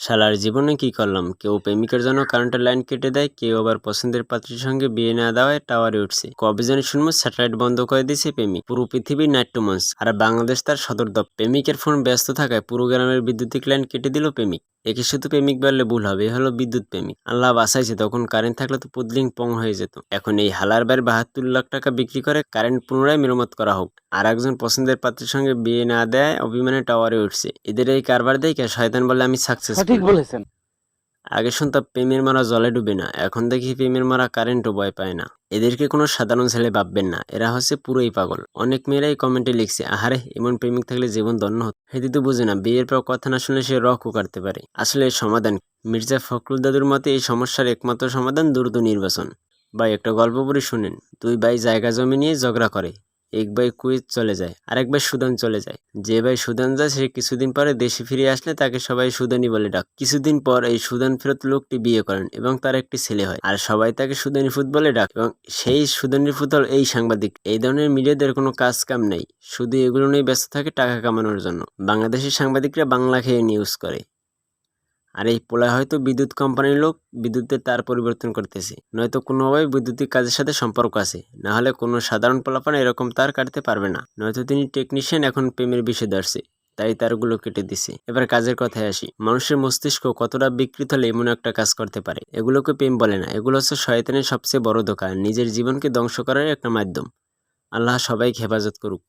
শালার জীবনে কি করলাম? কেউ প্রেমিকের জন্য কারেন্টের লাইন কেটে দেয়, কেউ আবার পছন্দের পাত্রীর সঙ্গে বিয়ে না দেওয়ায় টাওয়ারে উঠছে। কবে জানি শুনবো স্যাটেলাইট বন্ধ করে দিয়েছে প্রেমিক। পুরো পৃথিবীর নাট্যমঞ্চ, আর বাংলাদেশ তার সদর দপ্তর। প্রেমিকের ফোন ব্যস্ত থাকায় পুরো গ্রামের বিদ্যুতিক লাইন কেটে দিল প্রেমিক। একে শুধু প্রেমিক বললে ভুল হবে, এ হলো বিদ্যুৎ প্রেমিক। আল্লাহ বাঁচাইছে, তখন কারেন্ট থাকলে তো পুদলিং পং হয়ে যেত। এখন এই হালার বাড়ি 72 লাখ টাকা বিক্রি করে কারেন্ট পুনরায় মেরামত করা হোক। আর একজন পছন্দের পাত্রের সঙ্গে বিয়ে না দেয় অভিমানে টাওয়ারে উঠছে। এদের এই কারবার দেখে শয়তান বলে আমি সাকসেসফুল। সঠিক বলেছেন। আগে শুনতাম প্রেমের মারা জলে ডুবে না, এখন দেখি প্রেমের মারা কারেন্টও ভয় পায় না। এদেরকে কোনো সাধারণ ছেলে ভাববেন না, এরা হচ্ছে পুরোই পাগল। অনেক মেয়েরাই কমেন্টে লিখছে, আহারে এমন প্রেমিক থাকলে জীবন ধন্য হতো। হেদি তো বুঝে না, বিয়ের পর কথা না শুনলে সে রকও কাটতে পারে। আসলে এর সমাধান মির্জা ফখরুল দাদুর মতে এই সমস্যার একমাত্র সমাধান দ্রুত নির্বাচন। ভাই একটা গল্প পড়ি শুনেন। দুই ভাই জায়গা জমি নিয়ে ঝগড়া করে। এক ভাই কুয়েত চলে যায়, আরেক ভাই সুদান চলে যায়। যে ভাই সুদান যায় সে কিছুদিন পরে দেশে ফিরে আসলে তাকে সবাই সুদানি বলে ডাক। কিছুদিন পর এই সুদান ফেরত লোকটি বিয়ে করেন এবং তার একটি ছেলে হয়, আর সবাই তাকে সুদানি ফুত বলে ডাক। এবং সেই সুদানি ফুত হল এই সাংবাদিক। এই ধরনের মিডিয়াদের কোনো কাজ কাম নেই, শুধু এগুলো নিয়ে ব্যস্ত থাকে টাকা কামানোর জন্য। বাংলাদেশের সাংবাদিকরা বাংলা খেয়ে নিউজ করে। আর এই পোলা হয়তো বিদ্যুৎ কোম্পানির লোক, বিদ্যুতের তার পরিবর্তন করতেছে, নয়তো কোনোভাবে বৈদ্যুতিক কাজের সাথে সম্পর্ক আছে। না হলে কোনো সাধারণ পোলাপান এরকম তার কাটতে পারবে না। নয়তো তিনি টেকনিশিয়ান, এখন প্রেমের বিষে ধরছে, তাই তারগুলো কেটে দিছে। এবার কাজের কথায় আসি। মানুষের মস্তিষ্ক কতটা বিকৃত হলে এমন একটা কাজ করতে পারে? এগুলোকে প্রেম বলে না, এগুলো হচ্ছে শয়তানের সবচেয়ে বড় ধোঁকা, নিজের জীবনকে ধ্বংস করার একটা মাধ্যম। আল্লাহ সবাইকে হেফাজত করুক।